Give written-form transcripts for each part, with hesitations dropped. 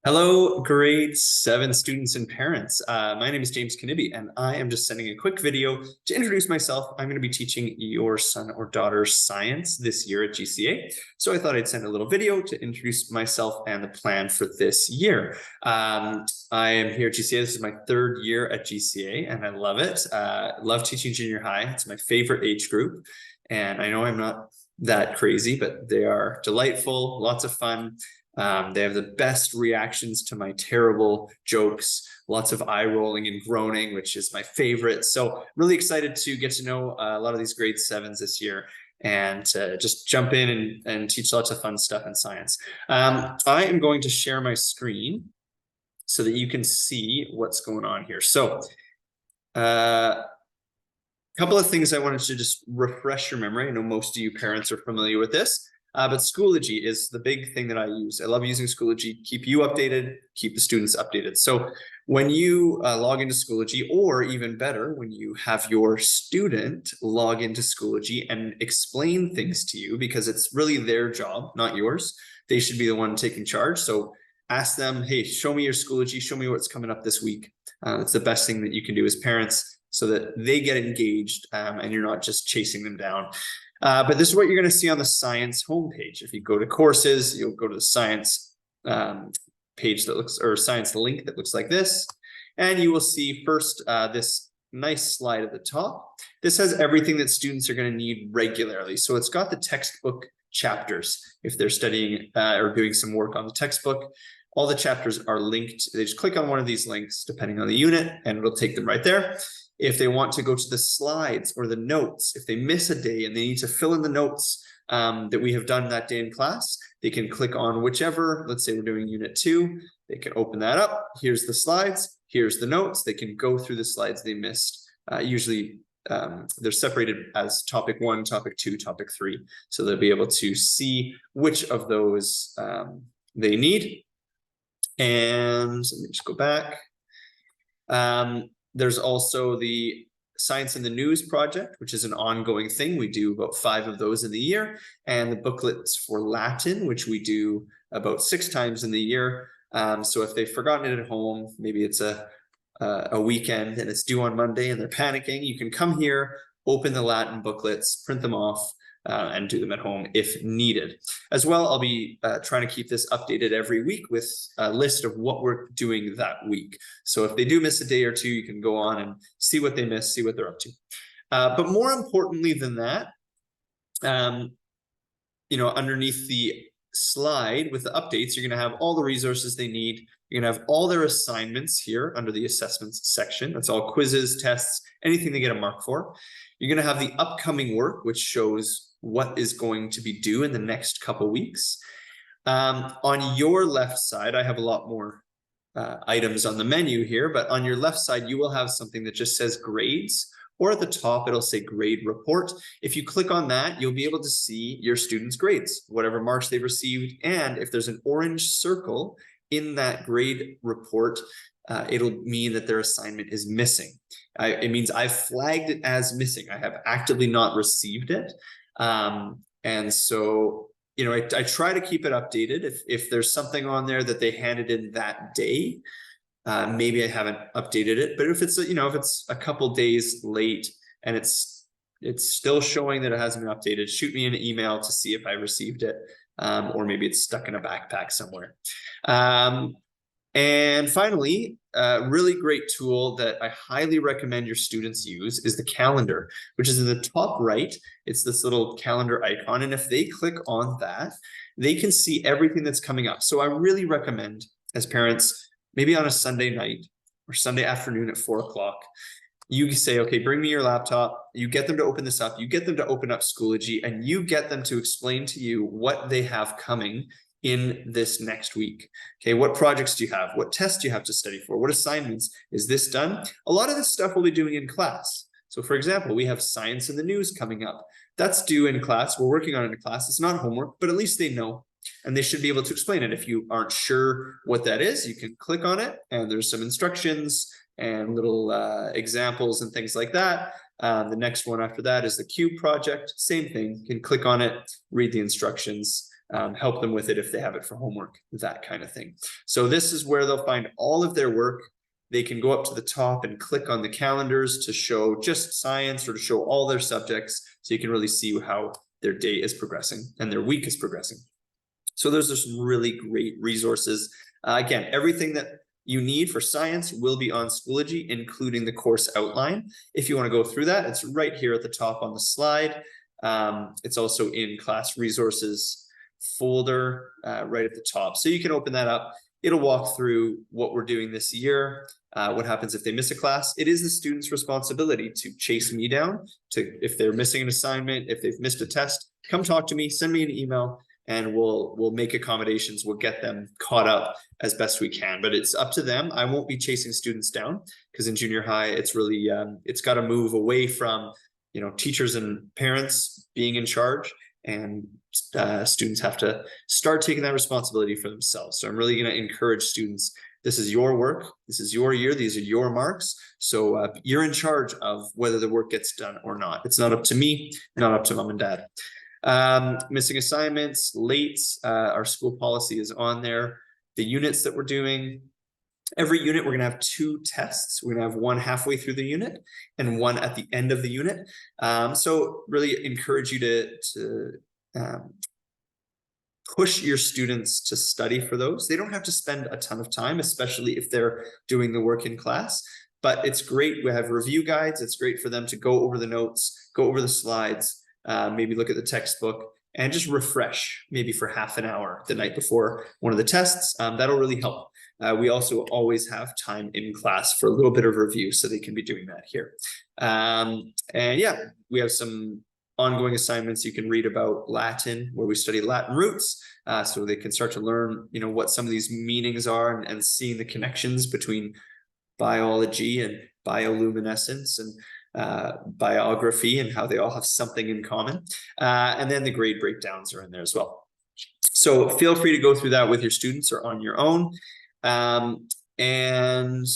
Hello, grade 7 students and parents. My name is James Knibbe, and I am just sending a quick video to introduce myself. I'm going to be teaching your son or daughter science this year at GCA. So I thought I'd send a little video to introduce myself and the plan for this year. I am here at GCA. This is my third year at GCA, and I love it. Love teaching junior high. It's my favorite age group. And I know I'm not that crazy, but they are delightful, lots of fun. They have the best reactions to my terrible jokes, lots of eye rolling and groaning, which is my favorite. So really excited to get to know a lot of these grade 7s this year and just jump in and teach lots of fun stuff in science. I am going to share my screen so that you can see what's going on here. So a couple of things I wanted to just refresh your memory. I know most of you parents are familiar with this. But Schoology is the big thing that I use. I love using Schoology, keep you updated, keep the students updated. So when you log into Schoology, or even better, when you have your student log into Schoology and explain things to you, because it's really their job, not yours. They should be the one taking charge. So ask them, hey, show me your Schoology, show me what's coming up this week. It's the best thing that you can do as parents so that they get engaged and you're not just chasing them down. But this is what you're going to see on the science homepage. If you go to courses, you'll go to the science page that looks, or science link that looks like this. And you will see first this nice slide at the top. This has everything that students are going to need regularly. So it's got the textbook chapters. If they're studying or doing some work on the textbook, all the chapters are linked. They just click on one of these links depending on the unit and it'll take them right there. If they want to go to the slides or the notes, if they miss a day and they need to fill in the notes that we have done that day in class, they can click on whichever. Let's say we're doing unit 2. They can open that up. Here's the slides. Here's the notes. They can go through the slides they missed. Usually they're separated as topic 1, topic 2, topic 3. So they'll be able to see which of those they need. And let me just go back. There's also the Science in the News project, which is an ongoing thing. We do about 5 of those in the year, and the booklets for Latin, which we do about 6 times in the year. So if they've forgotten it at home, maybe it's a weekend and it's due on Monday and they're panicking, you can come here, open the Latin booklets, print them off, and do them at home if needed. As well, I'll be trying to keep this updated every week with a list of what we're doing that week. So if they do miss a day or 2, you can go on and see what they missed, see what they're up to. But more importantly than that, underneath the slide with the updates, you're going to have all the resources they need. You're going to have all their assignments here under the assessments section. That's all quizzes, tests, anything they get a mark for. You're going to have the upcoming work, which shows what is going to be due in the next couple weeks. On your left side, I have a lot more items on the menu here, but on your left side, you will have something that just says grades, or at the top, it'll say grade report. If you click on that, you'll be able to see your students' grades, whatever marks they've received. And if there's an orange circle in that grade report, it'll mean that their assignment is missing. It means I've flagged it as missing. I have actively not received it. And so, I try to keep it updated. If there's something on there that they handed in that day, maybe I haven't updated it. But if it's if it's a couple days late and it's still showing that it hasn't been updated, shoot me an email to see if I received it, or maybe it's stuck in a backpack somewhere. And finally, a really great tool that I highly recommend your students use is the calendar, which is in the top right. It's this little calendar icon. And if they click on that, they can see everything that's coming up. So I really recommend, as parents, maybe on a Sunday night or Sunday afternoon at 4 o'clock, you say, okay, bring me your laptop. You get them to open this up. You get them to open up Schoology, and you get them to explain to you what they have coming in this next week. Okay, what projects do you have? What tests do you have to study for? What assignments? Is this done? A lot of this stuff we'll be doing in class. So for example, we have Science in the News coming up. That's due in class. We're working on it in class. It's not homework, but at least they know. And they should be able to explain it. If you aren't sure what that is, you can click on it and there's some instructions and little examples and things like that. The next one after that is the Cube project. Same thing. You can click on it, read the instructions, help them with it if they have it for homework, that kind of thing. So this is where they'll find all of their work. They can go up to the top and click on the calendars to show just science or to show all their subjects. So you can really see how their day is progressing and their week is progressing. So those are some really great resources. Again, everything that you need for science will be on Schoology, including the course outline. If you want to go through that, it's right here at the top on the slide. It's also in class resources folder right at the top. So you can open that up. It'll walk through what we're doing this year, what happens if they miss a class. It is the student's responsibility to chase me down, if they're missing an assignment, if they've missed a test, come talk to me, send me an email, and we'll make accommodations. We'll get them caught up as best we can, but it's up to them. I won't be chasing students down because in junior high, it's really, it's got to move away from, teachers and parents being in charge, and students have to start taking that responsibility for themselves. So I'm really going to encourage students. This is your work. This is your year. These are your marks. So you're in charge of whether the work gets done or not. It's not up to me, not up to mom and dad. Missing assignments, late, our school policy is on there. The units that we're doing, every unit, we're going to have 2 tests. We're going to have one halfway through the unit and one at the end of the unit. So really encourage you to push your students to study for those. They don't have to spend a ton of time, especially if they're doing the work in class, but it's great. We have review guides. It's great for them to go over the notes, go over the slides, maybe look at the textbook and just refresh maybe for half an hour the night before one of the tests. That'll really help. We also always have time in class for a little bit of review, so they can be doing that here. And yeah, we have some ongoing assignments. You can read about Latin, where we study Latin roots, so they can start to learn, what some of these meanings are, and seeing the connections between biology and bioluminescence and biography, and how they all have something in common. And then the grade breakdowns are in there as well. So feel free to go through that with your students or on your own. And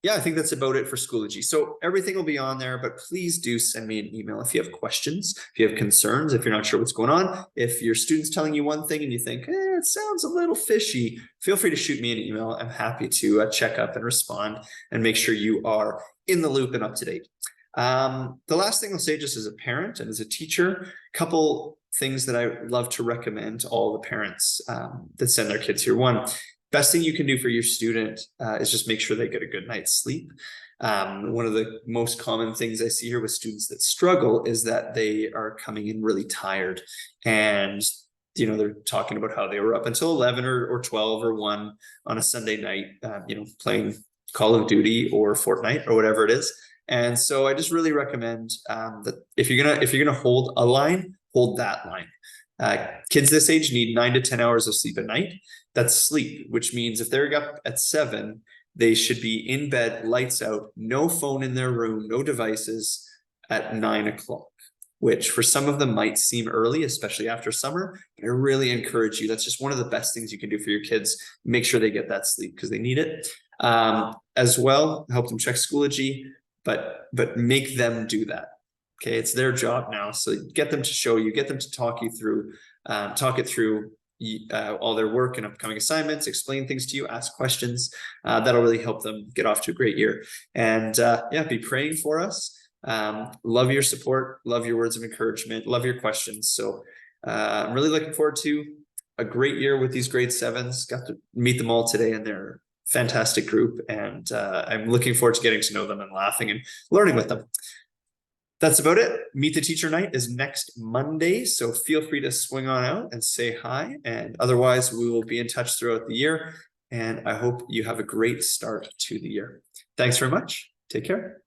yeah, I think that's about it for Schoology. So everything will be on there, but please do send me an email if you have questions, if you have concerns, if you're not sure what's going on. If your student's telling you one thing and you think, it sounds a little fishy, feel free to shoot me an email. I'm happy to check up and respond and make sure you are in the loop and up to date. The last thing I'll say, just as a parent and as a teacher, a couple things that I love to recommend to all the parents that send their kids here. One, best thing you can do for your student is just make sure they get a good night's sleep. One of the most common things I see here with students that struggle is that they are coming in really tired, and they're talking about how they were up until 11 or 12 or 1 on a Sunday night, playing Call of Duty or Fortnite or whatever it is. And so I just really recommend that if you're gonna hold a line, hold that line. Kids this age need 9 to 10 hours of sleep a night. That's sleep, which means if they're up at 7, they should be in bed, lights out, no phone in their room, no devices at 9 o'clock, which for some of them might seem early, especially after summer. But I really encourage you. That's just one of the best things you can do for your kids. Make sure they get that sleep because they need it. As well, help them check Schoology, but make them do that. Okay, it's their job now. So get them to show you, get them to talk it through all their work and upcoming assignments, explain things to you, ask questions. That'll really help them get off to a great year. And yeah, be praying for us. Love your support, love your words of encouragement, love your questions. So I'm really looking forward to a great year with these grade 7s. Got to meet them all today, and they're a fantastic group. And I'm looking forward to getting to know them and laughing and learning with them. That's about it. Meet the Teacher Night is next Monday, so feel free to swing on out and say hi. And otherwise, we will be in touch throughout the year. And I hope you have a great start to the year. Thanks very much. Take care.